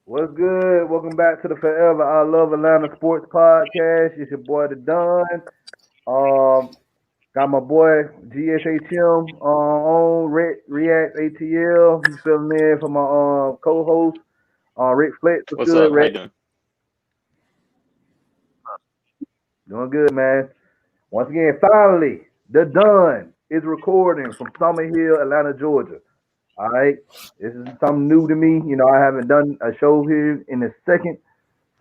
What's good? Welcome back to the Forever I Love Atlanta Sports Podcast. It's your boy the Don. Um, got my boy GSHM on React ATL. He's filling in for my co-host Rick Flex. What's What's good, up? How you Rick? doing? Doing good, man. Once again, finally, the Don is recording from Summer Hill, Atlanta, Georgia. All right, this is something new to me. I haven't done a show here in a second.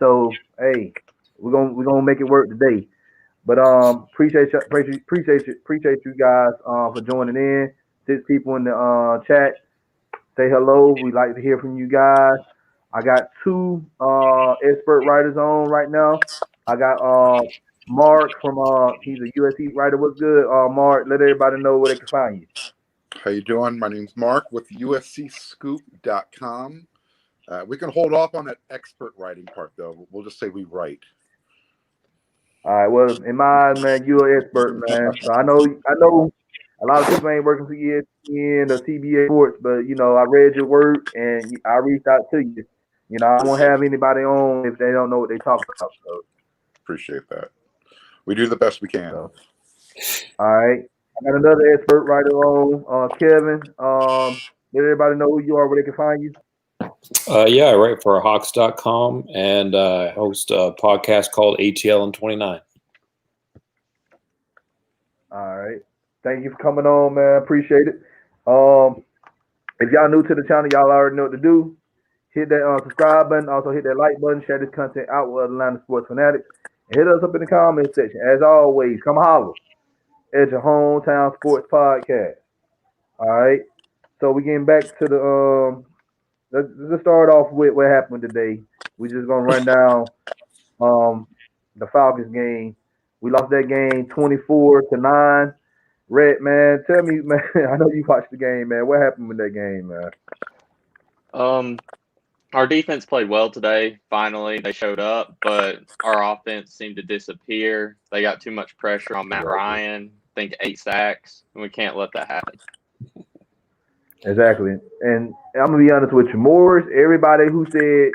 So hey, we're gonna make it work today. But appreciate you guys for joining in. 6 people in the chat. Say hello. We'd like to hear from you guys. I got two expert writers on right now. I got Mark from he's a USC writer. What's good, Mark? Let everybody know where they can find you. How you doing? My name's Mark with USCScoop.com. We can hold off on that expert writing part, though. We'll just say we write. All right. Well, in my eyes, man, you're an expert, man. So I know a lot of people ain't working for ESPN or CBS Sports, but I read your work and I reached out to you. I won't have anybody on if they don't know what they talk about. Appreciate that. We do the best we can. So all right. I got another expert writer on, Kevin. Let everybody know who you are, where they can find you. Yeah, I write for Hawks.com and host a podcast called ATL in 29. All right. Thank you for coming on, man. Appreciate it. If y'all new to the channel, y'all already know what to do. Hit that subscribe button. Also hit that like button. Share this content out with Atlanta sports fanatics. And hit us up in the comment section. As always, come holler at your hometown sports podcast. All right. So we getting back to the let's start off with what happened today. We just gonna run down um the Falcons game. We lost that game 24-9. Red, man, tell me, man. I know you watched the game, man. What happened with that game, man? Um, our defense played well today. Finally, they showed up, but our offense seemed to disappear. They got too much pressure on Matt Exactly. Ryan. I think 8 sacks, and we can't let that happen. Exactly. And I'm gonna be honest with you, Moore's everybody who said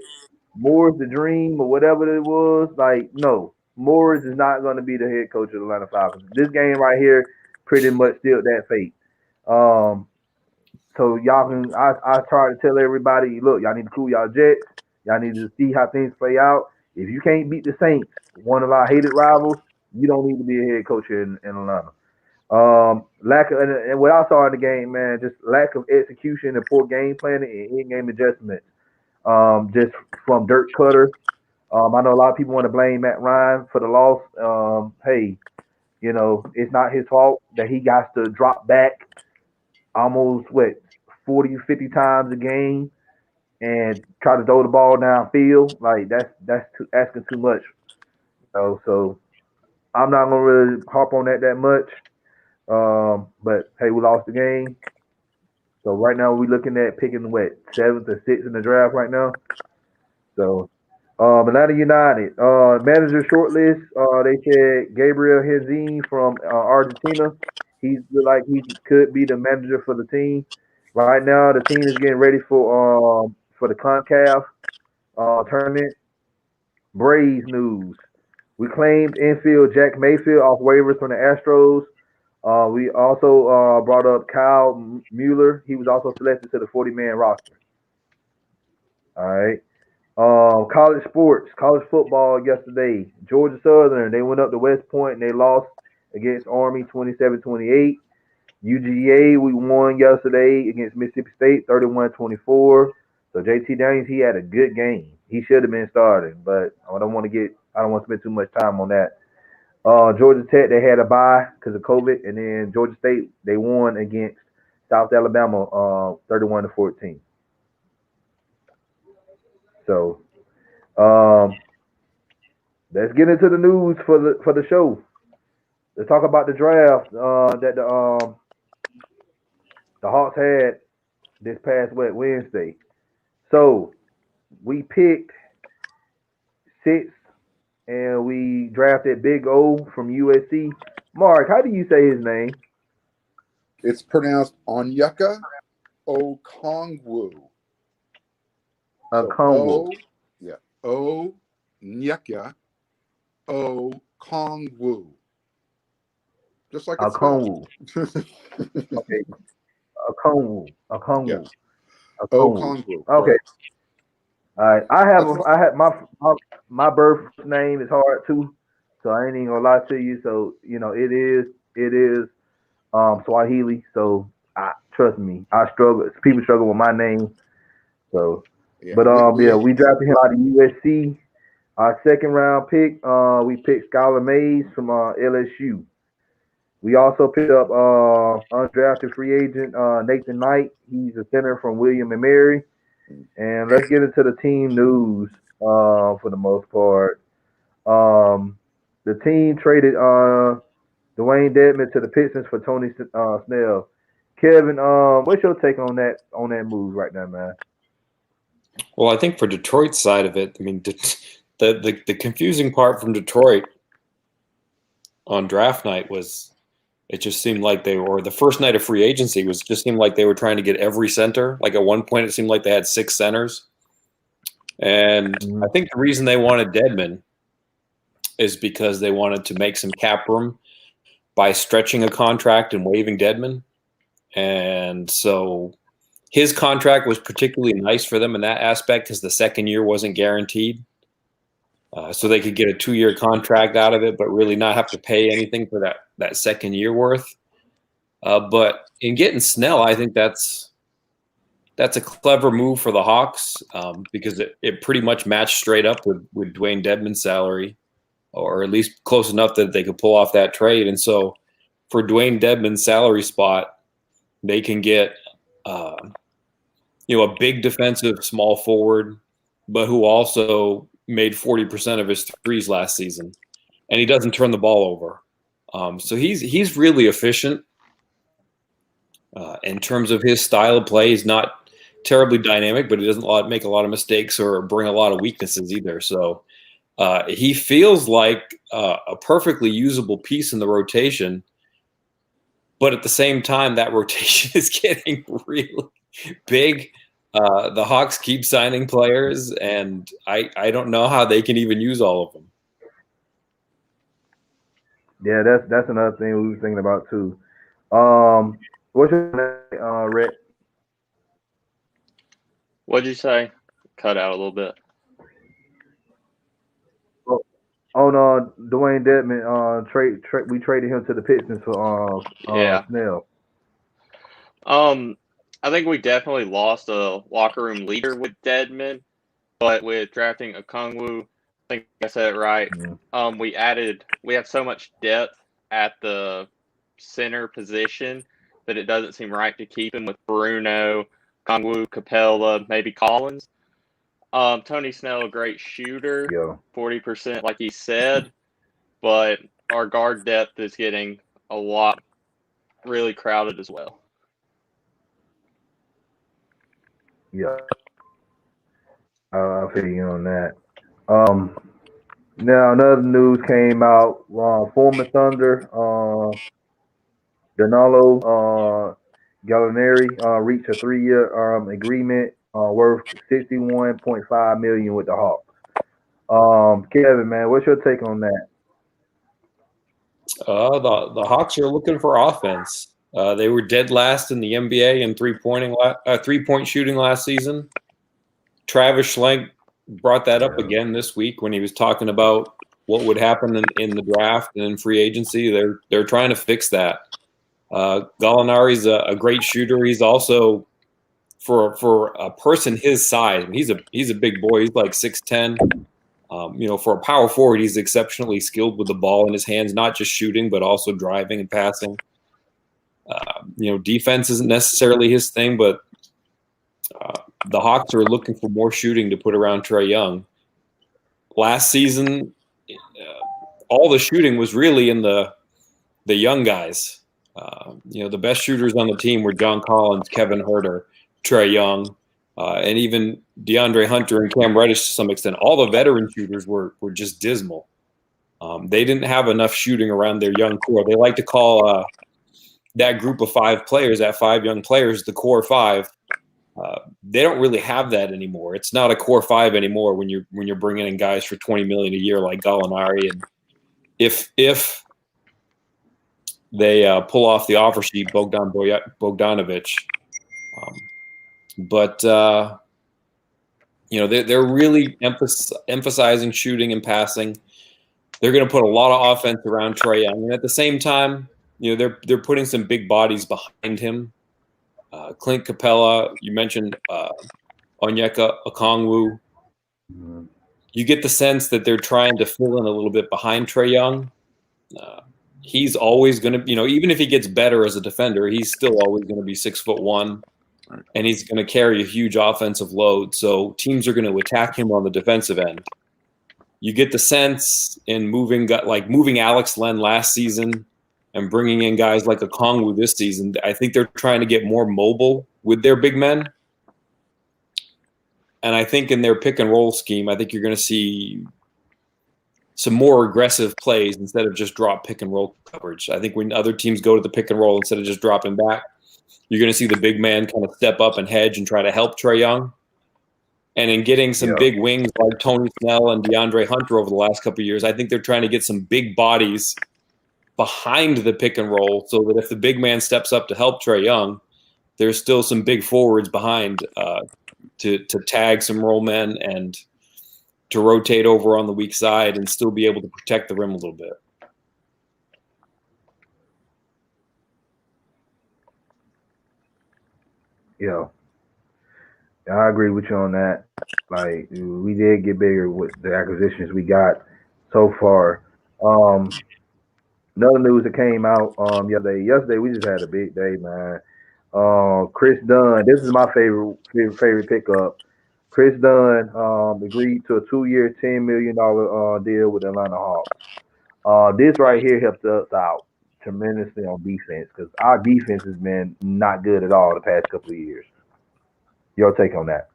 Moore's the dream or whatever it was, like, no, Moore's is not gonna be the head coach of the Atlanta Falcons. This game right here pretty much sealed that fate. Um, so y'all can I try to tell everybody, look, y'all need to cool y'all jets. Y'all need to see how things play out. If you can't beat the Saints, one of our hated rivals, you don't need to be a head coach here in Atlanta. Lack of and what I saw in the game, man, just lack of execution and poor game planning and in-game adjustments. Just from Dirk Cutter. I know a lot of people want to blame Matt Ryan for the loss. Hey, it's not his fault that he got to drop back almost 40, 50 times a game and try to throw the ball downfield. Like asking too much. So I'm not gonna really harp on that much. But hey, we lost the game. So right now we're looking at picking seventh or sixth in the draft right now. So Atlanta United manager shortlist. They said Gabriel Hezin from Argentina. He's like he could be the manager for the team. Right now, the team is getting ready for the Concacaf tournament. Braves news. We claimed infield Jack Mayfield off waivers from the Astros. We also brought up Kyle Mueller. He was also selected to the 40-man roster. All right. College sports, college football yesterday. Georgia Southern, they went up to West Point and they lost against Army 27-28. UGA, we won yesterday against Mississippi State 31-24. So JT Daniels, he had a good game. He should have been starting, but I don't want to spend too much time on that. Georgia Tech, they had a bye because of COVID, and then Georgia State, they won against South Alabama 31-14. So let's get into the news for the show. Let's talk about the draft that the Hawks had this past Wednesday. So we picked six and we drafted Big O from USC. Mark, how do you say his name? It's pronounced Onyeka Okongwu. Okongwu. O Nyeka O Kongwu. Just like it's spelled. Okongwu. Okay. Okongwu. Yeah. Okongwu. O Okongwu. Kongwu. Okay. Correct. All right. I That's had my birth name is hard too, so I ain't even gonna lie to you. So it is Swahili. So trust me, I struggle. People struggle with my name. So, yeah. but we drafted him out of USC. Our second round pick, we picked Skylar Mays from LSU. We also picked up undrafted free agent Nathan Knight. He's a center from William and Mary. And let's get into the team news for the most part. The team traded Dwayne Dedman to the Pistons for Tony Snell. Kevin, what's your take on that move right now, man? Well, I think for Detroit's side of it, I mean, the confusing part from Detroit on draft night was it just seemed like the first night of free agency just seemed like they were trying to get every center. Like at one point, it seemed like they had 6 centers. And I think the reason they wanted Dedman is because they wanted to make some cap room by stretching a contract and waiving Dedman. And so his contract was particularly nice for them in that aspect because the second year wasn't guaranteed. So they could get a 2-year contract out of it, but really not have to pay anything for that second year worth. But in getting Snell, I think that's a clever move for the Hawks because it pretty much matched straight up with Dwayne Dedman's salary, or at least close enough that they could pull off that trade. And so for Dwayne Dedman's salary spot, they can get a big defensive small forward, but who also made 40% of his threes last season, and he doesn't turn the ball over. So he's really efficient in terms of his style of play. He's not terribly dynamic, but he doesn't make a lot of mistakes or bring a lot of weaknesses either. So he feels like a perfectly usable piece in the rotation, but at the same time, that rotation is getting really big. The Hawks keep signing players, and I don't know how they can even use all of them. Yeah, that's another thing we were thinking about too. What's your name, Rhett? What'd you say? Cut out a little bit. Oh no, Dwayne Dedman. We traded him to the Pistons for Snell. I think we definitely lost a locker room leader with Dedman, but with drafting Okongwu, I think I said it right. We have so much depth at the center position that it doesn't seem right to keep him with Bruno, Okongwu, Capella, maybe Collins. Tony Snell, a great shooter, 40%, like he said, but our guard depth is getting a lot really crowded as well. Yeah, I feel you on that. Now another news came out. Former Thunder, Danilo Gallinari reached a 3-year agreement worth $61.5 million with the Hawks. Kevin, man, what's your take on that? The Hawks are looking for offense. They were dead last in the NBA in three-point shooting last season. Travis Schlenk brought that up again this week when he was talking about what would happen in the draft and in free agency. They're trying to fix that. Gallinari's a great shooter. He's also for a person his size. He's a big boy. He's like 6'10". For a power forward, he's exceptionally skilled with the ball in his hands, not just shooting, but also driving and passing. Defense isn't necessarily his thing, but the Hawks are looking for more shooting to put around Trae Young. Last season, all the shooting was really in the young guys. The best shooters on the team were John Collins, Kevin Huerter, Trae Young, and even DeAndre Hunter and Cam Reddish to some extent. All the veteran shooters were just dismal. They didn't have enough shooting around their young core. They like to call that group of 5 players, that 5 young players, the core 5. They don't really have that anymore. It's not a core five anymore when you're bringing in guys for $20 million a year like Gallinari. And if they pull off the offer sheet, Bogdanovic, but they're really emphasizing shooting and passing. They're going to put a lot of offense around Trae Young, and at the same time, they're putting some big bodies behind him. Clint Capella, you mentioned Onyeka Okongwu. Mm-hmm. You get the sense that they're trying to fill in a little bit behind Trae Young. He's always going to, even if he gets better as a defender, he's still always going to be 6'1", and he's going to carry a huge offensive load. So teams are going to attack him on the defensive end. You get the sense in moving Alex Len last season and bringing in guys like Okongwu this season. I think they're trying to get more mobile with their big men. And I think in their pick and roll scheme, I think you're going to see some more aggressive plays instead of just drop pick and roll coverage. I think when other teams go to the pick and roll instead of just dropping back, you're going to see the big man kind of step up and hedge and try to help Trae Young. And in getting some big wings like Tony Snell and DeAndre Hunter over the last couple of years, I think they're trying to get some big bodies behind the pick and roll so that if the big man steps up to help Trae Young, there's still some big forwards behind to tag some roll men and to rotate over on the weak side and still be able to protect the rim a little bit. Yeah. I agree with you on that. Like, we did get bigger with the acquisitions we got so far. Another news that came out yesterday. Yesterday we just had a big day, man. Chris Dunn. This is my favorite pickup. Chris Dunn agreed to a 2-year, $10 million deal with the Atlanta Hawks. This right here helps us out tremendously on defense because our defense has been not good at all the past couple of years. Your take on that,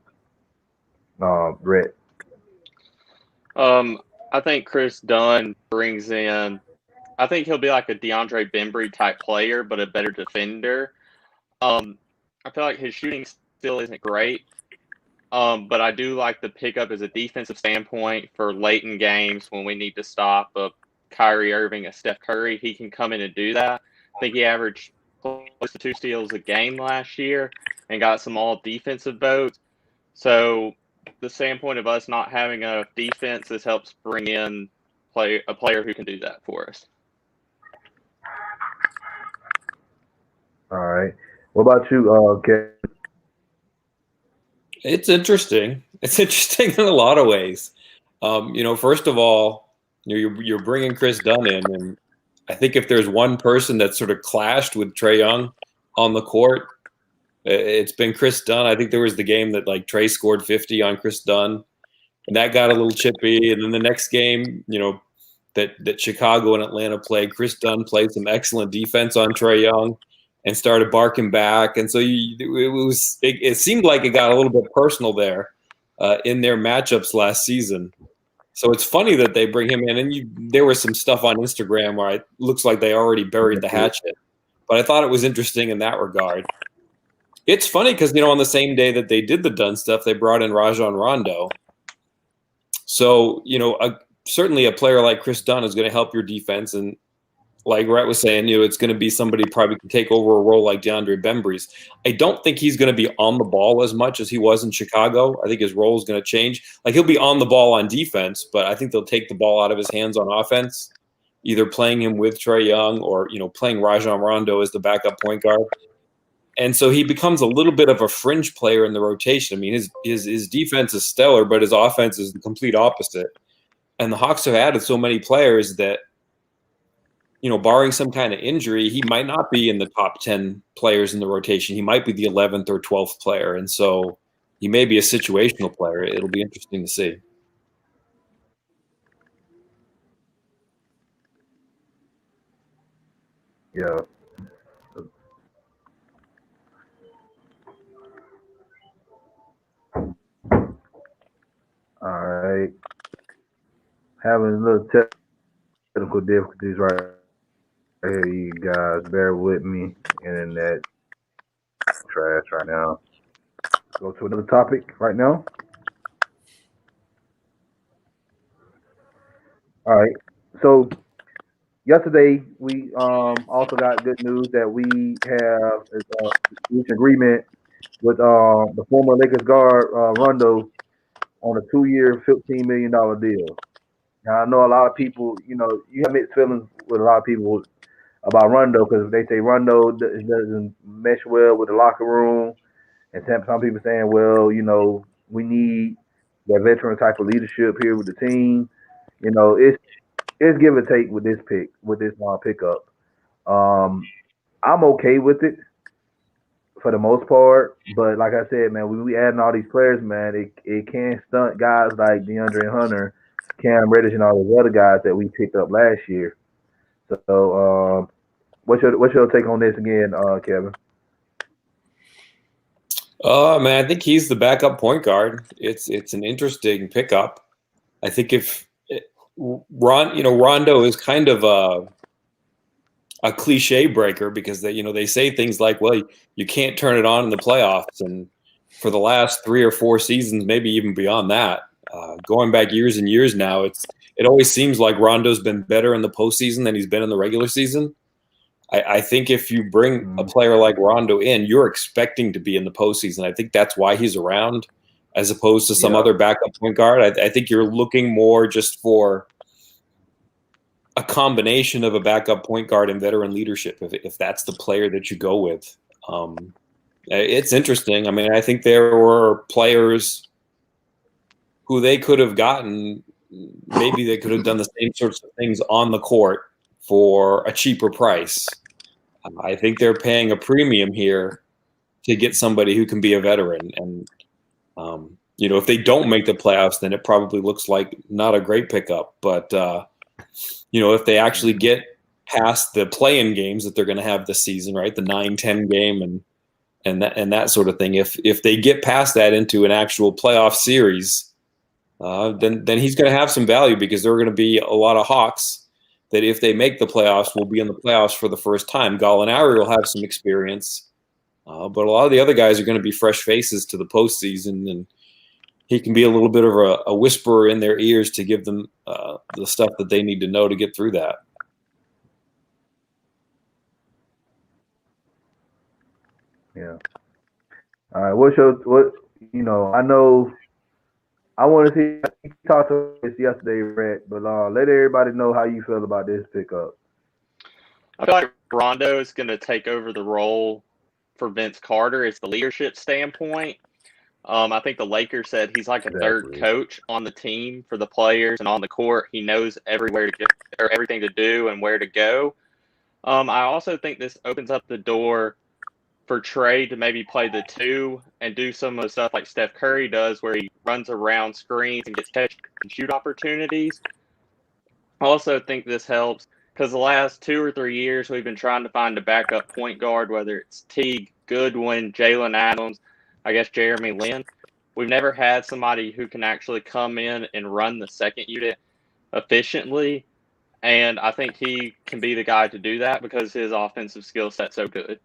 Brett? I think Chris Dunn brings in. I think he'll be like a DeAndre Bembry type player, but a better defender. I feel like his shooting still isn't great, but I do like the pickup as a defensive standpoint for late in games when we need to stop a Kyrie Irving, a Steph Curry. He can come in and do that. I think he averaged close to 2 steals a game last year and got some all defensive votes. So the standpoint of us not having enough defense, this helps bring in a player who can do that for us. All right. What about you, Kevin? It's interesting. It's interesting in a lot of ways. First of all, you're bringing Chris Dunn in, and I think if there's one person that sort of clashed with Trae Young on the court, it's been Chris Dunn. I think there was the game that like Trae scored 50 on Chris Dunn, and that got a little chippy. And then the next game, that Chicago and Atlanta played, Chris Dunn played some excellent defense on Trae Young and started barking back. And so it seemed like it got a little bit personal there in their matchups last season. So it's funny that they bring him in, and there was some stuff on Instagram where it looks like they already buried the hatchet. But I thought it was interesting in that regard. It's funny because, on the same day that they did the Dunn stuff, they brought in Rajon Rondo. So, certainly a player like Chris Dunn is going to help your defense. And like Rhett was saying, it's going to be somebody probably can take over a role like DeAndre Bembry's. I don't think he's going to be on the ball as much as he was in Chicago. I think his role is going to change. Like, he'll be on the ball on defense, but I think they'll take the ball out of his hands on offense, either playing him with Trae Young or, playing Rajon Rondo as the backup point guard. And so he becomes a little bit of a fringe player in the rotation. I mean, his defense is stellar, but his offense is the complete opposite. And the Hawks have added so many players that, barring some kind of injury, he might not be in the top 10 players in the rotation. He might be the 11th or 12th player. And so he may be a situational player. It'll be interesting to see. Yeah. All right. Having a little technical difficulties right here, you guys. Bear with me. Internet trash right now. go to another topic right now. All right. So yesterday we also got good news that we have reached agreement with the former Lakers guard Rondo on a 2-year, $15 million deal. Now I know a lot of people, you have mixed feelings with a lot of people about Rondo because they say Rondo doesn't mesh well with the locker room, and some people saying, well, we need that veteran type of leadership here with the team. It's give and take with this pickup. Um, I'm okay with it for the most part, but like I said, man, we adding all these players, man, it can stunt guys like DeAndre Hunter, Cam Reddish, and all those other guys that we picked up last year. So, what's your take on this again, Kevin? Man, I think he's the backup point guard. It's an interesting pickup. I think if Rondo is kind of a cliche breaker because they say things like, well, you can't turn it on in the playoffs, and for the last 3 or 4 seasons, maybe even beyond that, going back years and years now, it always seems like Rondo's been better in the postseason than he's been in the regular season. I think if you bring a player like Rondo in, you're expecting to be in the postseason. I think that's why he's around, as opposed to some other backup point guard. I think you're looking more just for a combination of a backup point guard and veteran leadership, if that's the player that you go with. It's interesting. I mean, I think there were players who they could have gotten. Maybe they could have done the same sorts of things on the court for a cheaper price. I think they're paying a premium here to get somebody who can be a veteran. And, if they don't make the playoffs, then it probably looks like not a great pickup. But, if they actually get past the play-in games that they're going to have this season, right, the 9-10 game and that sort of thing, if they get past that into an actual playoff series, then he's going to have some value because there are going to be a lot of Hawks that if they make the playoffs, will be in the playoffs for the first time. Gallinari will have some experience, but a lot of the other guys are going to be fresh faces to the postseason, and he can be a little bit of a whisperer in their ears to give them the stuff that they need to know to get through that. Yeah. All right. I know I want to see. You talked to this yesterday, Rhett, but let everybody know how you feel about this pickup. I feel like Rondo is going to take over the role for Vince Carter as the leadership standpoint. I think the Lakers said he's like a third coach on the team for the players and on the court. He knows everywhere to get or everything to do and where to go. I also think this opens up the door for Trey to maybe play the 2 and do some of the stuff like Steph Curry does where he runs around screens and gets catch and shoot opportunities. I also think this helps because the last 2 or 3 years we've been trying to find a backup point guard, whether it's Teague, Goodwin, Jalen Adams, I guess Jeremy Lin. We've never had somebody who can actually come in and run the second unit efficiently, and I think he can be the guy to do that because his offensive skill set's so good.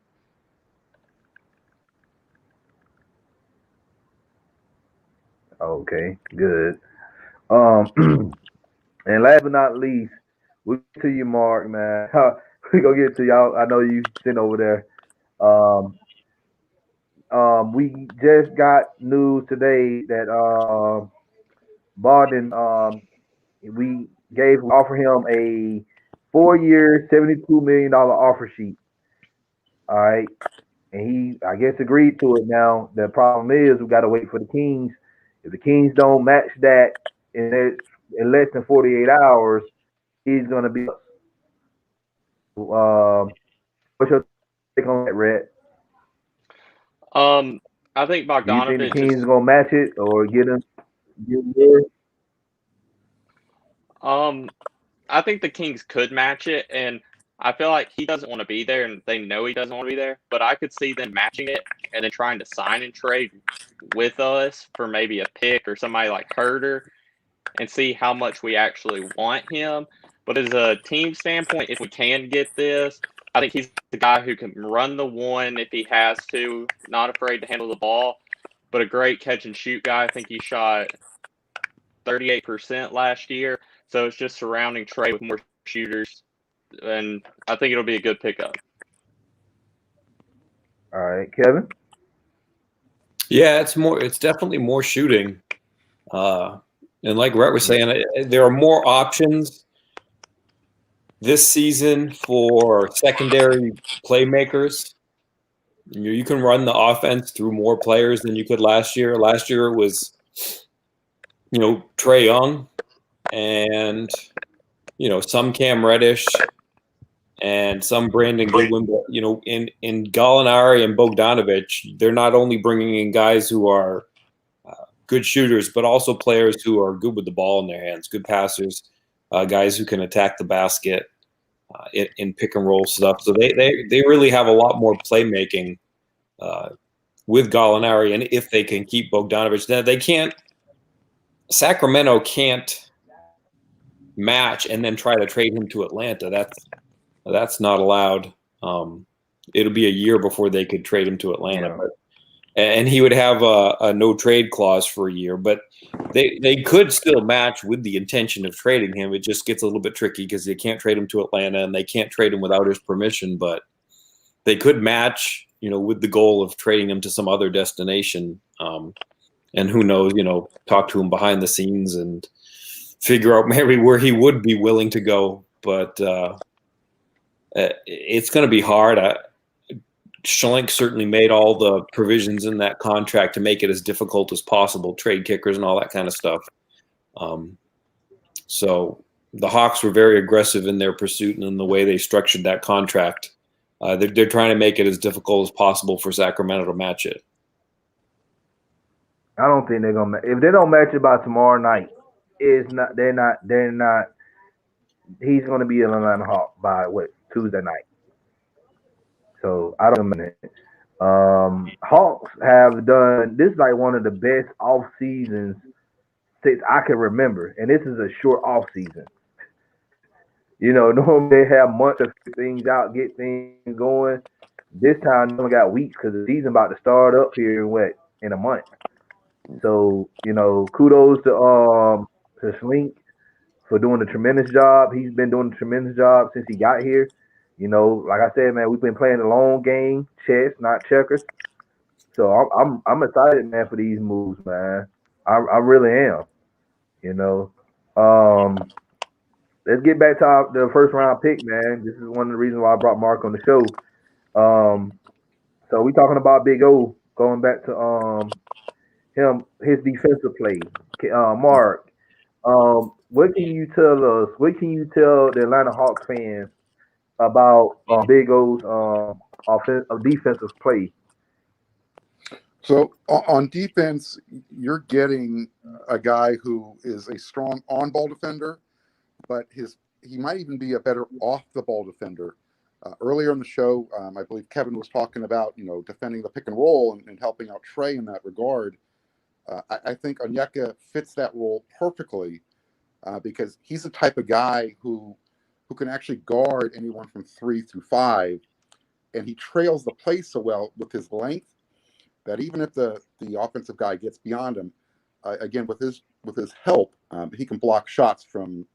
Okay, good. And last but not least, we get to you, Mark, man. We gonna get to y'all. I know you sitting over there. We just got news today that Boston, we offer him a 4-year, $72 million offer sheet. All right, and he, I guess, agreed to it. Now the problem is we got to wait for the Kings. If the Kings don't match that in less than 48 hours, he's gonna be. What's your take on that, Red? I think Do you think the Bogdanovich Kings is. is gonna match it or get him? There? I think the Kings could match it, and I feel like he doesn't want to be there, and they know he doesn't want to be there. But I could see them matching it and then trying to sign and trade with us for maybe a pick or somebody like Herter, and see how much we actually want him. But as a team standpoint, if we can get this, I think he's the guy who can run the 1 if he has to, not afraid to handle the ball. but a great catch and shoot guy. I think he shot 38% last year. So it's just surrounding Trey with more shooters, and I think it'll be a good pickup. All right, Kevin. Yeah, it's definitely more shooting. And like Rhett was saying, there are more options this season for secondary playmakers. You can run the offense through more players than you could last year. Last year it was, Trae Young and, some Cam Reddish and some Brandon Goodwin. But, in Gallinari and Bogdanovich, they're not only bringing in guys who are good shooters, but also players who are good with the ball in their hands, good passers, guys who can attack the basket in pick and roll stuff. So they really have a lot more playmaking with Gallinari, and if they can keep Bogdanovich, then they can't. Sacramento can't match and then try to trade him to Atlanta. That's not allowed. It'll be a year before they could trade him to Atlanta, and he would have a no trade clause for a year. But they could still match with the intention of trading him. It just gets a little bit tricky because they can't trade him to Atlanta and they can't trade him without his permission. But they could match, with the goal of trading him to some other destination. And who knows, talk to him behind the scenes and figure out maybe where he would be willing to go. But it's going to be hard. Schlink certainly made all the provisions in that contract to make it as difficult as possible, trade kickers and all that kind of stuff. So the Hawks were very aggressive in their pursuit and in the way they structured that contract. They're trying to make it as difficult as possible for Sacramento to match it. I don't think they're gonna. If they don't match it by tomorrow night, They're not. He's gonna be an Atlanta Hawk by Tuesday night. So I don't know. Hawks have done this is like one of the best off seasons since I can remember, and this is a short off season. Normally they have months to figure things out, get things going. This time they only got weeks because the season about to start up here in a month. So kudos to Slink for doing a tremendous job. He's been doing a tremendous job since he got here. Like I said, man, we've been playing the long game, chess, not checkers. So I'm excited, man, for these moves, man. I really am. Let's get back to the first round pick, man. This is one of the reasons why I brought Mark on the show. So we talking about Big O, going back to his defensive play. Mark, what can you tell us? What can you tell the Atlanta Hawks fans about Big O's defensive play? So on defense, you're getting a guy who is a strong on-ball defender, but he might even be a better off-the-ball defender. Earlier in the show, I believe Kevin was talking about defending the pick and roll and helping out Trey in that regard. I think Onyeka fits that role perfectly because he's the type of guy who can actually guard anyone from 3 through 5, and he trails the play so well with his length that even if the offensive guy gets beyond him, again with his help, he can block shots from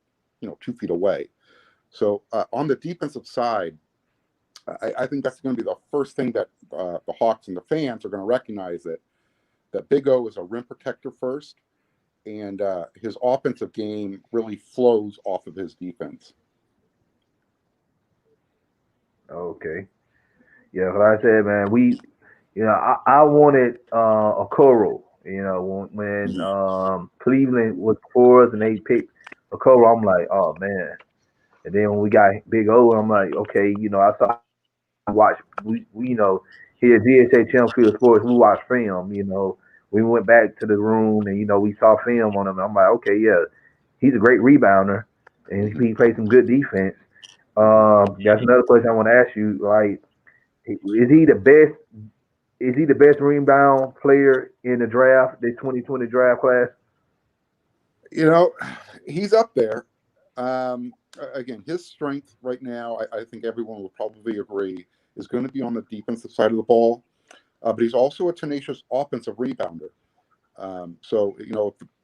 2 feet away. So on the defensive side, I think that's going to be the first thing that the Hawks and the fans are going to recognize that Big O is a rim protector first, and his offensive game really flows off of his defense. Okay. Yeah, like I said, man, I wanted a Okoro. When Cleveland was for us and they picked Okoro, I'm like, oh man. And then when we got Big O, I'm like, okay, here at GSA Channel Field Sports, we watch film. We went back to the room and we saw film on him. I'm like, okay, yeah, he's a great rebounder and he plays some good defense. That's another question I want to ask you. Like, is he the best? Is he the best rebound player in the draft, the 2020 draft class? He's up there. Again, his strength right now, I think everyone will probably agree, is going to be on the defensive side of the ball. but he's also a tenacious offensive rebounder. So,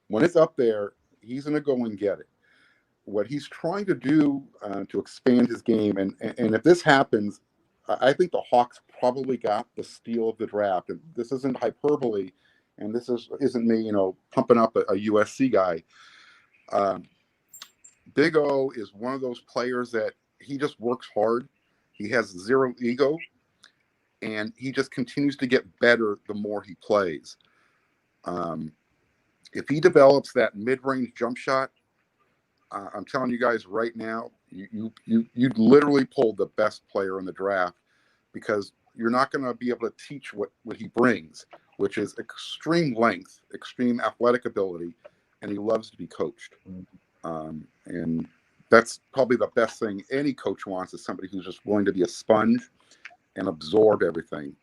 when it's up there, he's going to go and get it. What he's trying to do to expand his game, and if this happens, I think the Hawks probably got the steal of the draft. And this isn't hyperbole, and this isn't me, pumping up a USC guy. Big O is one of those players that he just works hard. He has zero ego, and he just continues to get better the more he plays. If he develops that mid-range jump shot, I'm telling you guys right now, you literally pulled the best player in the draft, because you're not going to be able to teach what he brings, which is extreme length, extreme athletic ability, and he loves to be coached. And that's probably the best thing any coach wants, is somebody who's just willing to be a sponge and absorb everything.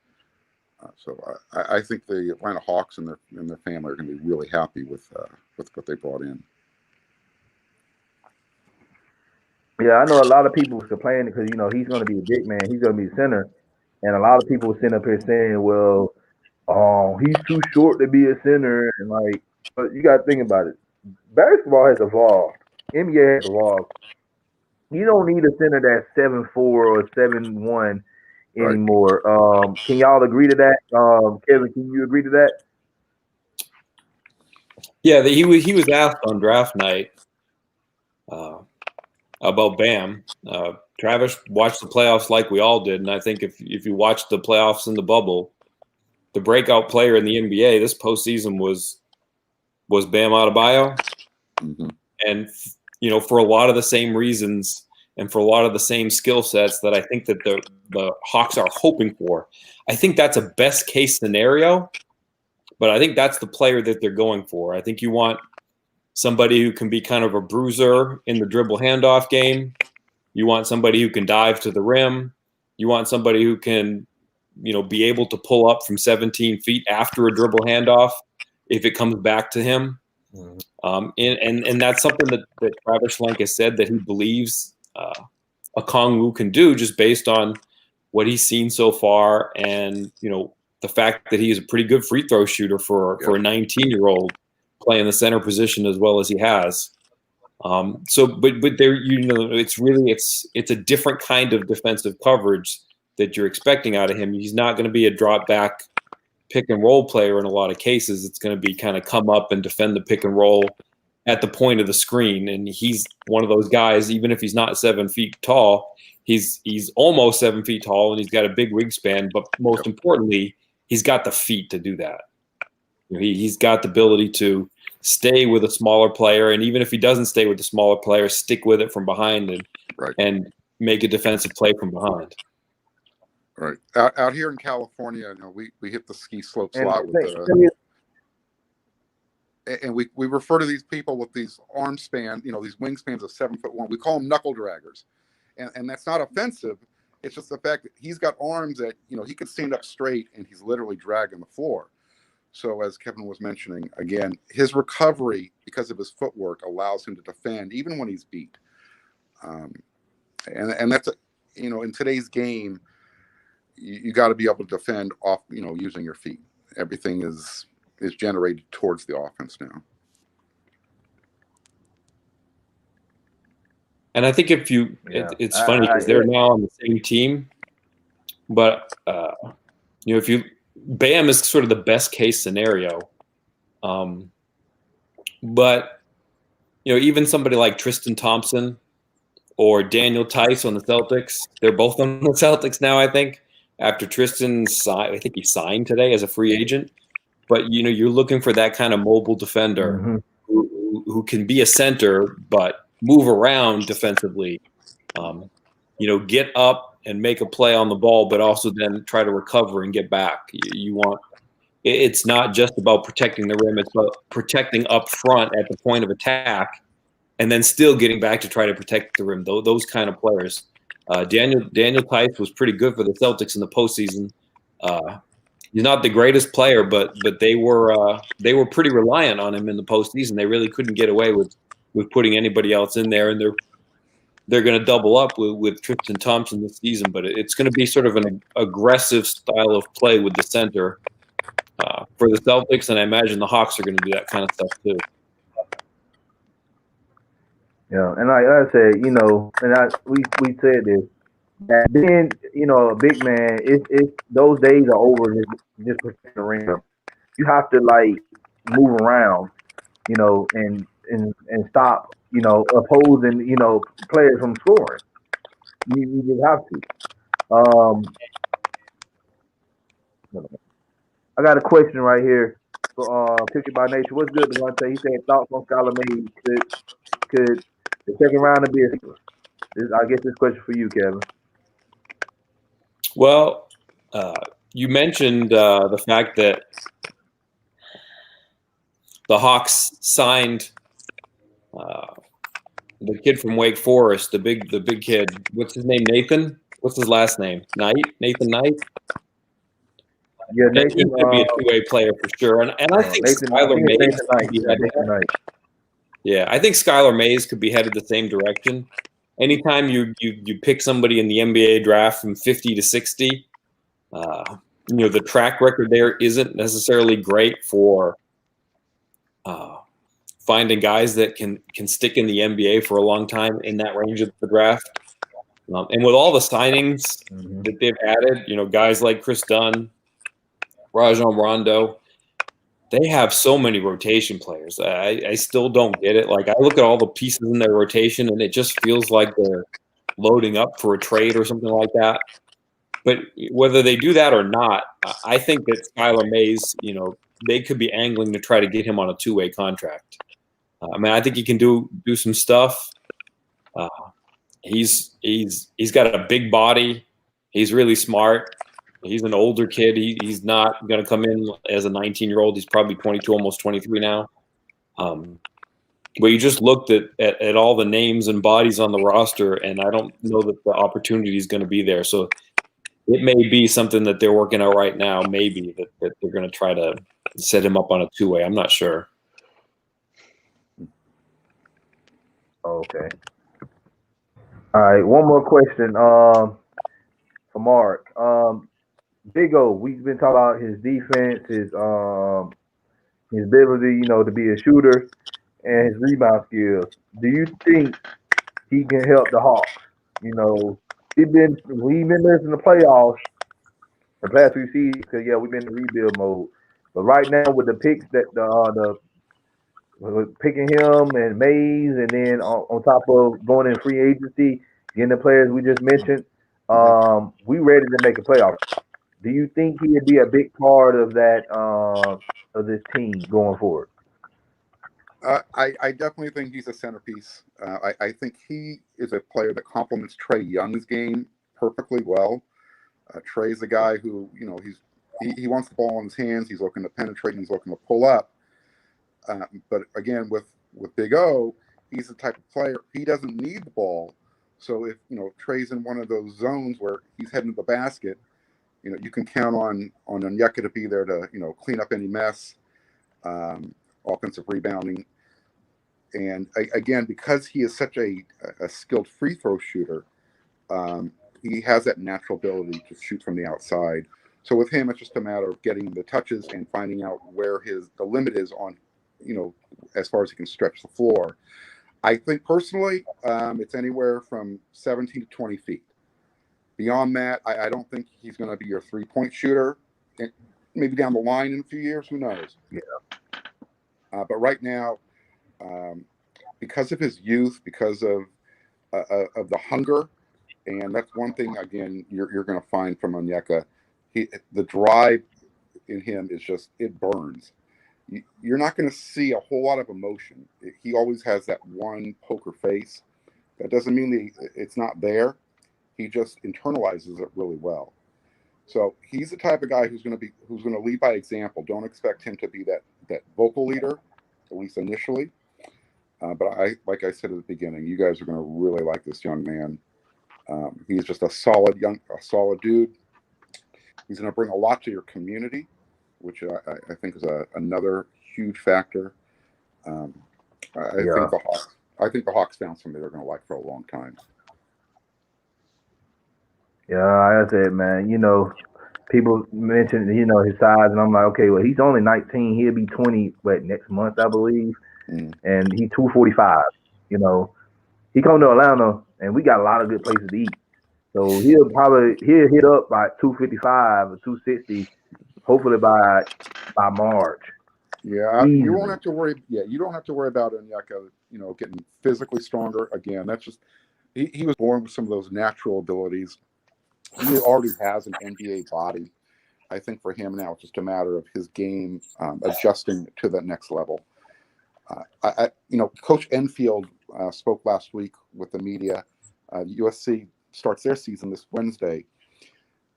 So I think the Atlanta Hawks and their family are going to be really happy with what they brought in. Yeah, I know a lot of people was complaining because he's going to be a big man, he's going to be a center, and a lot of people were sitting up here saying, "Well, he's too short to be a center," and but you got to think about it. Basketball has evolved. NBA has evolved. You don't need a center that's 7'4" or 7'1" anymore. Right. Can y'all agree to that? Kevin, can you agree to that? Yeah, he was asked on draft night about Bam. Travis watched the playoffs like we all did, and I think if you watched the playoffs in the bubble, the breakout player in the NBA this postseason was Bam Adebayo. Mm-hmm. And for a lot of the same reasons and for a lot of the same skill sets that I think that the Hawks are hoping for. I think that's a best case scenario, but I think that's the player that they're going for. I think you want somebody who can be kind of a bruiser in the dribble handoff game. You want somebody who can dive to the rim. You want somebody who can, be able to pull up from 17 feet after a dribble handoff if it comes back to him. And that's something that Travis Schlenk has said that he believes Okongwu can do, just based on what he's seen so far, and the fact that he is a pretty good free throw shooter for a 19-year-old playing the center position as well as he has. But there, it's a different kind of defensive coverage that you're expecting out of him. He's not going to be a drop back pick and roll player in a lot of cases. It's going to be kind of come up and defend the pick and roll at the point of the screen. And he's one of those guys, even if he's not 7 feet tall, he's almost 7 feet tall, and he's got a big wingspan. But most importantly, he's got the feet to do that. He's got the ability to stay with a smaller player, and even if he doesn't stay with the smaller player, stick with it from behind and make a defensive play from behind. Right. Out here in California, we hit the ski slopes a lot and we refer to these people with these arm span, these wingspans of 7'1". We call them knuckle draggers, and that's not offensive. It's just the fact that he's got arms that he could stand up straight, and he's literally dragging the floor. So as Kevin was mentioning, again, his recovery because of his footwork allows him to defend even when he's beat. And that's in today's game, you got to be able to defend off, using your feet. Everything is generated towards the offense now. And I think it's funny because they're now on the same team, but Bam is sort of the best case scenario. But even somebody like Tristan Thompson or Daniel Tice on the Celtics, they're both on the Celtics now, I think. After Tristan signed, I think he signed today as a free agent. But you're looking for that kind of mobile defender who can be a center but move around defensively. Get up and make a play on the ball, but also then try to recover and get back. It's not just about protecting the rim; it's about protecting up front at the point of attack, and then still getting back to try to protect the rim. Those kind of players. Daniel Tice was pretty good for the Celtics in the postseason. He's not the greatest player, but they were pretty reliant on him in the postseason. They really couldn't get away with putting anybody else in there, and they're going to double up with Tristan Thompson this season, but it's going to be sort of an aggressive style of play with the center for the Celtics, and I imagine the Hawks are going to do that kind of stuff too. Yeah, and like I said, and we said this. That being, a big man, it's those days are over. Just protect the rim. You have to like move around, and stop, opposing, players from scoring. You just have to. I got a question right here for Pick It by Nature. What's good, Devontae? He said thoughts on Skylar Mays. Could the second round be a sleeper? I guess this question for you, Kevin. Well, you mentioned the fact that the Hawks signed the kid from Wake Forest, the big kid. What's his name? Nathan. What's his last name? Knight. Nathan Knight. Yeah, He Nathan could be a two-way player for sure, and I think Skylar Mays could be headed. Yeah, I think Skylar Mays could be headed the same direction. Anytime you pick somebody in the NBA draft from 50 to 60, the track record there isn't necessarily great for finding guys that can stick in the NBA for a long time in that range of the draft. And with all the signings that they've added, guys like Chris Dunn, Rajon Rondo, they have so many rotation players. I still don't get it. Like, I look at all the pieces in their rotation, and it just feels like they're loading up for a trade or something like that. But whether they do that or not, I think that Skylar Mays, they could be angling to try to get him on a two-way contract. I think he can do some stuff. He's got a big body. He's really smart. He's an older kid. He's not going to come in as a 19-year-old. He's probably 22, almost 23 now. But you just looked at all the names and bodies on the roster, and I don't know that the opportunity is going to be there. So it may be something that they're working out right now, maybe, that they're going to try to set him up on a two-way. I'm not sure. Okay. All right, one more question for Mark. Big O, we've been talking about his defense, his ability, to be a shooter, and his rebound skills. Do you think he can help the Hawks? We've been missing the playoffs the past few seasons because we've been in rebuild mode. But right now with the picks that picking him and Mays, and then on top of going in free agency, getting the players we just mentioned, we ready to make a playoff. Do you think he would be a big part of that of this team going forward? I definitely think he's a centerpiece. I think he is a player that complements Trae Young's game perfectly well. Trae's a guy who, he wants the ball in his hands. He's looking to penetrate and he's looking to pull up. But again, with Big O, he's the type of player, he doesn't need the ball. So if, Trae's in one of those zones where he's heading to the basket, you can count on Onyeka to be there to, clean up any mess, offensive rebounding. And again, because he is such a skilled free throw shooter, he has that natural ability to shoot from the outside. So with him, it's just a matter of getting the touches and finding out where the limit is on, as far as he can stretch the floor. I think personally, it's anywhere from 17 to 20 feet. Beyond that, I don't think he's going to be your three-point shooter. Maybe down the line in a few years, who knows? Yeah. But right now, because of his youth, because of the hunger, and that's one thing, again, you're going to find from Onyeka. The drive in him is just, it burns. You're not going to see a whole lot of emotion. He always has that one poker face. That doesn't mean it's not there. He just internalizes it really well. So he's the type of guy who's going to lead by example. Don't expect him to be that vocal leader, at least initially. But like I said at the beginning, you guys are going to really like this young man. He's just a solid dude. He's going to bring a lot to your community, which I think is another huge factor. I think the Hawks found somebody they're going to like for a long time. Yeah, like I said, man, people mention, his size, and I'm like, okay, well, he's only 19. He'll be 20, next month, I believe. Mm. And he's 245. You know, he come to Atlanta, and we got a lot of good places to eat. So he'll hit up by 255 or 260, hopefully by March, Yeah, you won't easily. have to worry. Yeah, you don't have to worry about Onyeka, getting physically stronger again. That's just he was born with some of those natural abilities. He already has an NBA body. I think for him now, it's just a matter of his game adjusting to that next level. Coach Enfield spoke last week with the media. USC starts their season this Wednesday,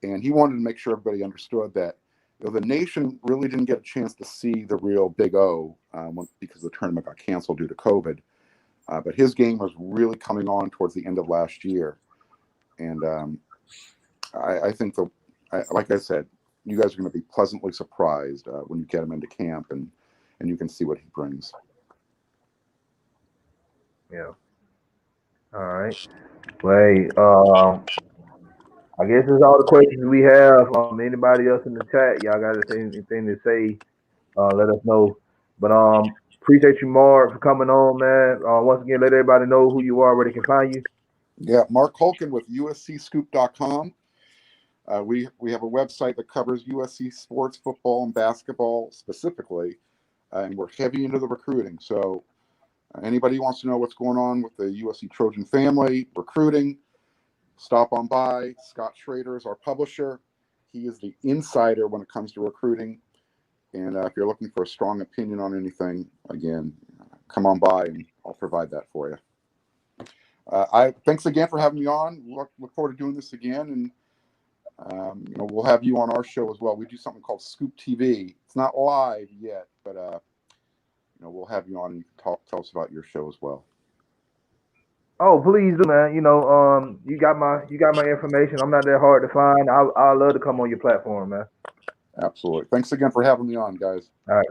and he wanted to make sure everybody understood that the nation really didn't get a chance to see the real Big O because the tournament got canceled due to COVID. But his game was really coming on towards the end of last year, and I think like I said, you guys are going to be pleasantly surprised when you get him into camp and you can see what he brings. Yeah. All right. Well, hey, I guess that's all the questions we have. Anybody else in the chat, y'all got anything to say? Let us know. But appreciate you, Mark, for coming on, man. Once again, let everybody know who you are, where they can find you. Yeah, Mark Holkin with USCScoop.com. We have a website that covers USC sports, football, and basketball specifically, and we're heavy into the recruiting. So anybody who wants to know what's going on with the USC Trojan family, recruiting, stop on by. Scott Schrader is our publisher. He is the insider when it comes to recruiting. And if you're looking for a strong opinion on anything, again, come on by and I'll provide that for you. Thanks again for having me on. Look forward to doing this again, and we'll have you on our show as well. We do something called Scoop TV. It's not live yet, but we'll have you on and you can tell us about your show as well. Oh, please do, man. You got my information. I'm not that hard to find. I love to come on your platform, man. Absolutely. Thanks again for having me on, guys. All right.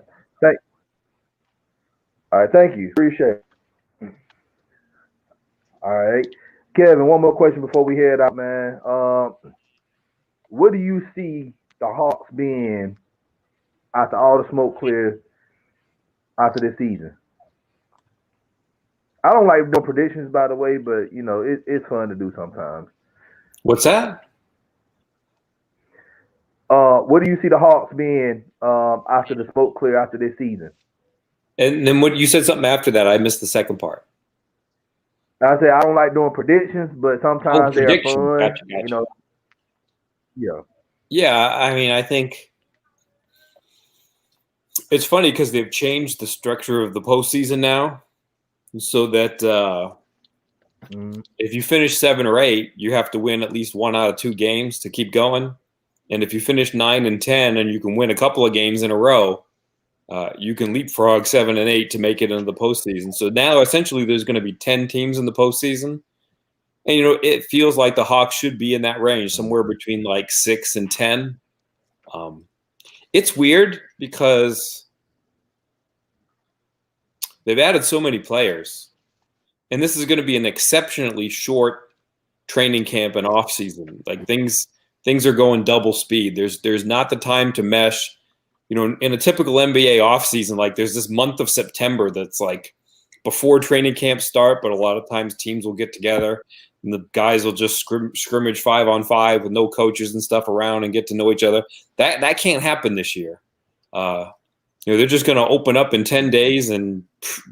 Thank you. Appreciate it. All right. Kevin, one more question before we head out, man. What do you see the Hawks being after all the smoke clears after this season? I don't like doing predictions, by the way, but it's fun to do sometimes. What's that? What do you see the Hawks being after the smoke clear after this season? And then what you said something after that? I missed the second part. I said I don't like doing predictions, but sometimes they're fun. Gotcha. Yeah. Yeah, I mean, I think it's funny because they've changed the structure of the postseason now, so that if you finish 7 or 8, you have to win at least 1 out of 2 games to keep going. And if you finish 9 and 10 and you can win a couple of games in a row, you can leapfrog 7 and 8 to make it into the postseason. So now essentially there's going to be 10 teams in the postseason. And, it feels like the Hawks should be in that range, somewhere between like 6 and 10. It's weird because they've added so many players. And this is going to be an exceptionally short training camp and off season. Like things are going double speed. There's not the time to mesh. In a typical NBA off season, like there's this month of September that's like before training camp start, but a lot of times teams will get together and the guys will just scrimmage 5-on-5 with no coaches and stuff around and get to know each other. That can't happen this year. They're just going to open up in 10 days and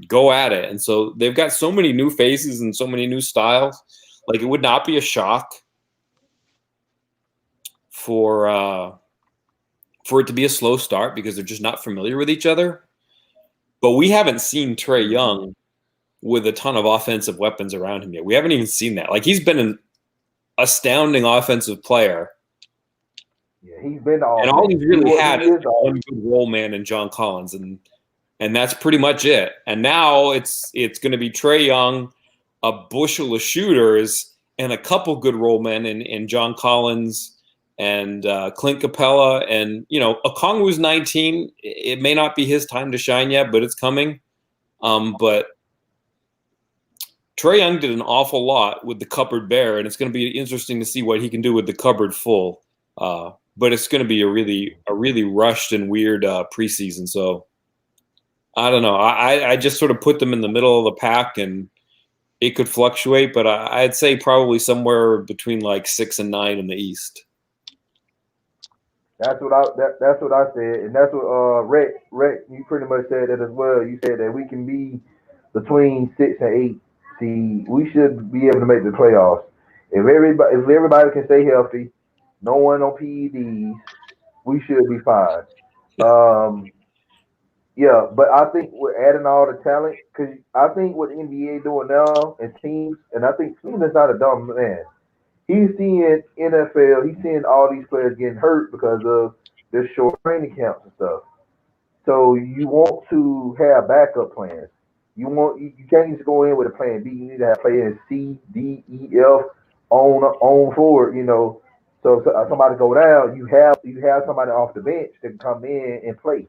go at it. And so they've got so many new faces and so many new styles. Like it would not be a shock for it to be a slow start because they're just not familiar with each other. But we haven't seen Trae Young with a ton of offensive weapons around him yet. We haven't even seen that. Like he's been an astounding offensive player. Yeah, he's been all. And all he's really had is one good role man in John Collins, and that's pretty much it. And now it's going to be Trae Young, a bushel of shooters, and a couple good role men in John Collins and Clint Capella. And Okongwu's 19. It may not be his time to shine yet, but it's coming. But Trae Young did an awful lot with the cupboard bare, and it's going to be interesting to see what he can do with the cupboard full. But it's going to be a really rushed and weird preseason. So I don't know. I just sort of put them in the middle of the pack, and it could fluctuate, but I'd say probably somewhere between like 6 and 9 in the East. That's what I said, and that's what Rhett, you pretty much said that as well. You said that we can be between 6 and 8 seed. We should be able to make the playoffs if everybody can stay healthy, no one on PEDs. We should be fine. Yeah, but I think we're adding all the talent because I think what the NBA doing now and teams, and I think Stephen's not a dumb man. He's seeing NFL, he's seeing all these players getting hurt because of their short training camps and stuff. So you want to have backup plans. You can't just go in with a plan B. You need to have plans C, D, E, F on forward. So somebody go down, you have somebody off the bench that can come in and play.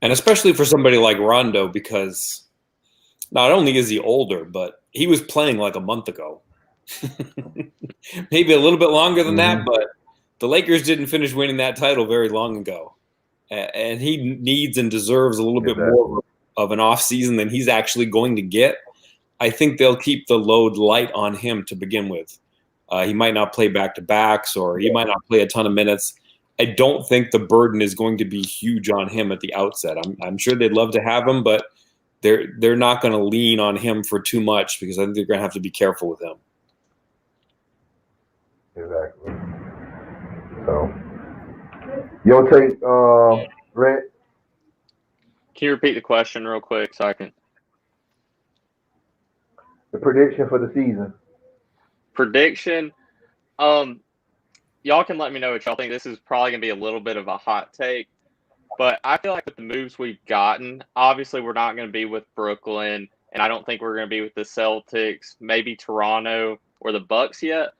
And especially for somebody like Rondo, because not only is he older, but he was playing like a month ago. Maybe a little bit longer than that, but the Lakers didn't finish winning that title very long ago. And he needs and deserves a little bit more of an off season than he's actually going to get. I think they'll keep the load light on him to begin with. He might not play back-to-backs, or he might not play a ton of minutes. I don't think the burden is going to be huge on him at the outset. I'm sure they'd love to have him, but they're not going to lean on him for too much because I think they're going to have to be careful with him. Exactly. So, your take, Brett? Can you repeat the question real quick so I can? The prediction for the season. Prediction. Y'all can let me know what y'all think. This is probably going to be a little bit of a hot take, but I feel like with the moves we've gotten, obviously we're not going to be with Brooklyn, and I don't think we're going to be with the Celtics, maybe Toronto or the Bucks yet.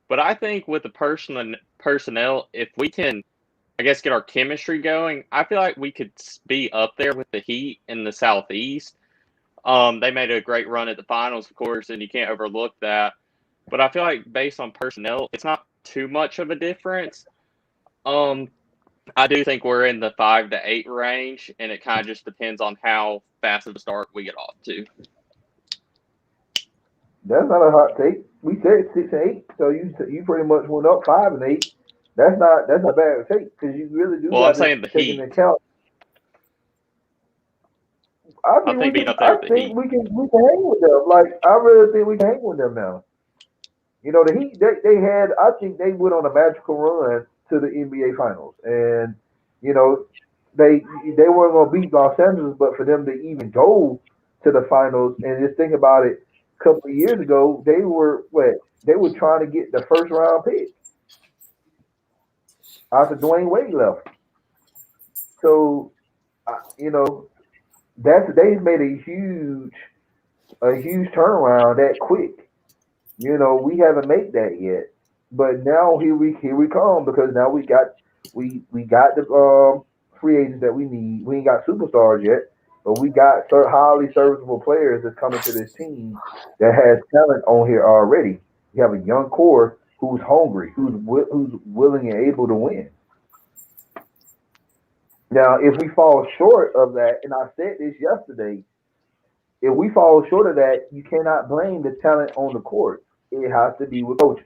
But I think with the personnel, if we can, I guess, get our chemistry going, I feel like we could be up there with the Heat in the Southeast. They made a great run at the finals, of course, and you can't overlook that. But I feel like based on personnel, it's not too much of a difference. I do think we're in the 5 to 8 range, and it kind of just depends on how fast of a start we get off to. That's not a hot take. We said 6 and 8, so you pretty much went up 5 and 8. That's not bad to take because you really do. Well, I'm saying the Heat. Into account. I think we can hang with them. Like I really think we can hang with them now. The Heat they had. I think they went on a magical run to the NBA Finals, and they weren't going to beat Los Angeles, but for them to even go to the finals, and just think about it, a couple of years ago they were trying to get the first round pick after Dwayne Wade left. So they've made a huge turnaround that quick. We haven't made that yet, but now here we come because now we got the free agents that we need. We ain't got superstars yet, but we got highly serviceable players that's coming to this team that has talent on here already. You have a young core who's hungry, who's willing and able to win. Now, if we fall short of that, and I said this yesterday, if we fall short of that, you cannot blame the talent on the court. It has to be with coaching.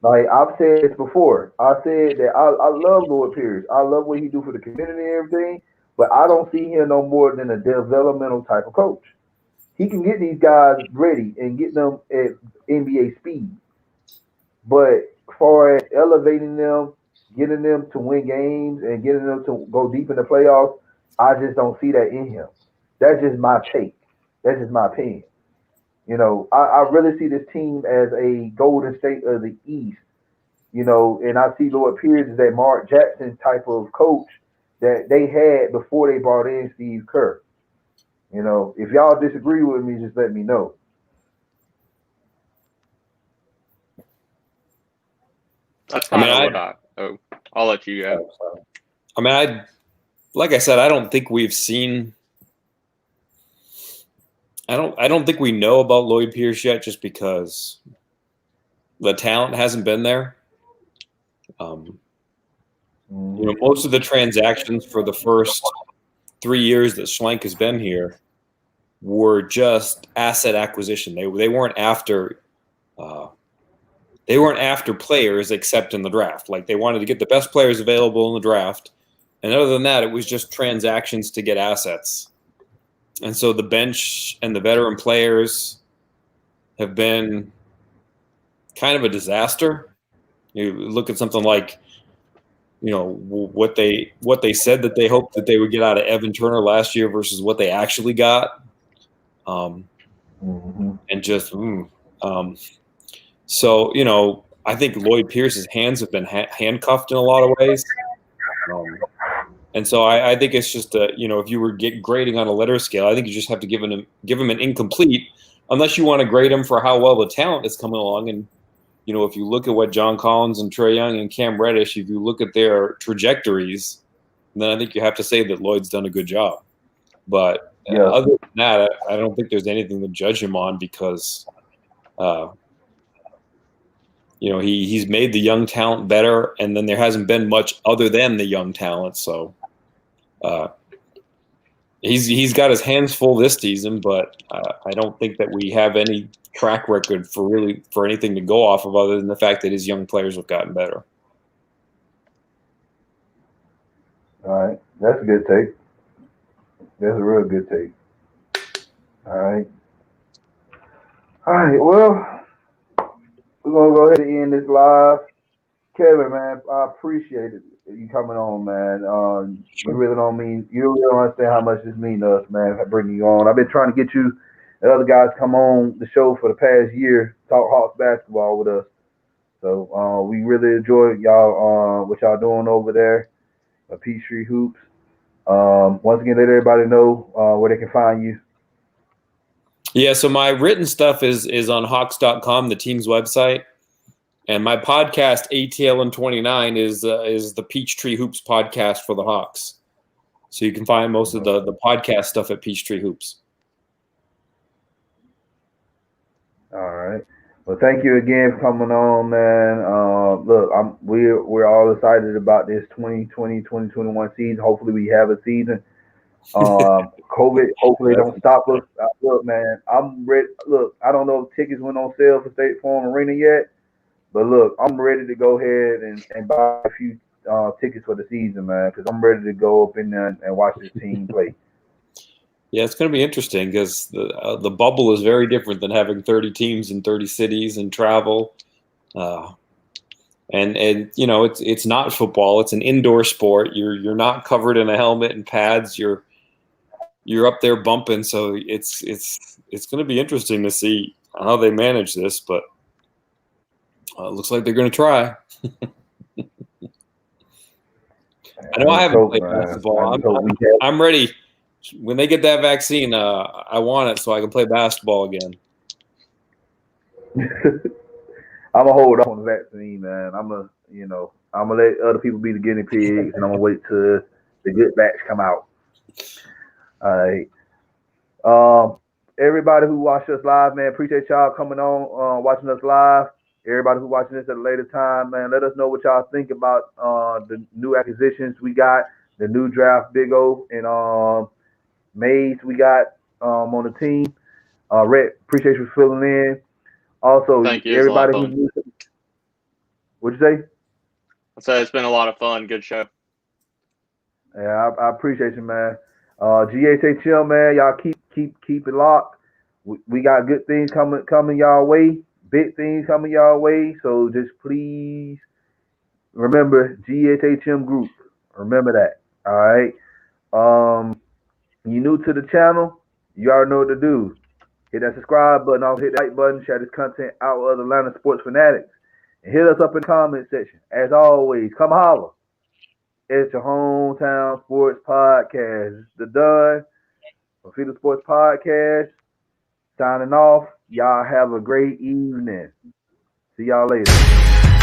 Like I've said this before, I said that I love Lloyd Pierce. I love what he do for the community and everything, but I don't see him no more than a developmental type of coach. He can get these guys ready and get them at NBA speed, but as far as elevating them, getting them to win games and getting them to go deep in the playoffs, I just don't see that in him. That's just my take. That's just my opinion. I really see this team as a Golden State of the East, and I see Lloyd Pierce as that Mark Jackson type of coach that they had before they brought in Steve Kerr. If y'all disagree with me, just let me know. That's kind of what I'll let you go. Like I said, I don't think we've seen I don't think we know about Lloyd Pierce yet, just because the talent hasn't been there. Most of the transactions for the first 3 years that Schlenk has been here were just asset acquisition. They weren't after players except in the draft. Like, they wanted to get the best players available in the draft, and other than that, it was just transactions to get assets. And so the bench and the veteran players have been kind of a disaster. You look at something like, what they said that they hoped that they would get out of Evan Turner last year versus what they actually got. And just, so, I think Lloyd Pierce's hands have been handcuffed in a lot of ways. And so I think it's just, if you were grading on a letter scale, I think you just have to give him an incomplete, unless you want to grade him for how well the talent is coming along. And, if you look at what John Collins and Trae Young and Cam Reddish, if you look at their trajectories, then I think you have to say that Lloyd's done a good job. But other than that, I don't think there's anything to judge him on, because, he's made the young talent better, and then there hasn't been much other than the young talent. So he's got his hands full this season, but I don't think that we have any track record for anything to go off of other than the fact that his young players have gotten better. All right, that's a good take. That's a real good take. All right. Well, we're gonna go ahead and end this live. Kevin, man, I appreciate it. You coming on, man. You really don't understand how much this means to us, man, bringing you on. I've been trying to get you and other guys come on the show for the past year, talk Hawks basketball with us. So we really enjoy y'all, what y'all doing over there at Peachtree Hoops. Once again, let everybody know where they can find you. Yeah, so my written stuff is on Hawks.com, the team's website. And my podcast, ATL and 29, is the Peachtree Hoops podcast for the Hawks. So you can find most of the podcast stuff at Peachtree Hoops. All right. Well, thank you again for coming on, man. Look, we're all excited about this 2020-2021 season. Hopefully we have a season. COVID hopefully don't stop us. Look, man, I'm ready. Look, I don't know if tickets went on sale for State Farm Arena yet. But look, I'm ready to go ahead and buy a few tickets for the season, man, because I'm ready to go up in there and watch this team play. Yeah, it's going to be interesting, because the bubble is very different than having 30 teams in 30 cities and travel. And it's not football; it's an indoor sport. You're not covered in a helmet and pads. You're up there bumping, so it's going to be interesting to see how they manage this, but. It looks like they're going to try. I know I haven't played basketball. I'm ready. When they get that vaccine, I want it so I can play basketball again. I'm gonna hold off on the vaccine, man. I'm gonna let other people be the guinea pigs, and I'm gonna wait till the good batch come out. All right. Everybody who watched us live, man, appreciate y'all coming on, watching us live. Everybody who's watching this at a later time, man, let us know what y'all think about the new acquisitions we got, the new draft, Big O and Mays we got on the team. Rhett, appreciate you filling in. Also, thank you. Everybody who's what'd you say? I said it's been a lot of fun. Good show. Yeah, I appreciate you, man. GHA chill, man. Y'all keep it locked. We got good things coming y'all way. Big things coming y'all way, so just please remember GHHM Group. Remember that. All right. You new to the channel, you already know what to do. Hit that subscribe button, also hit that like button, share this content out with other Atlanta sports fanatics. And hit us up in the comment section. As always, come holler. It's your hometown sports podcast. It's the done from FILA Sports Podcast. Signing off. Y'all have a great evening. See y'all later.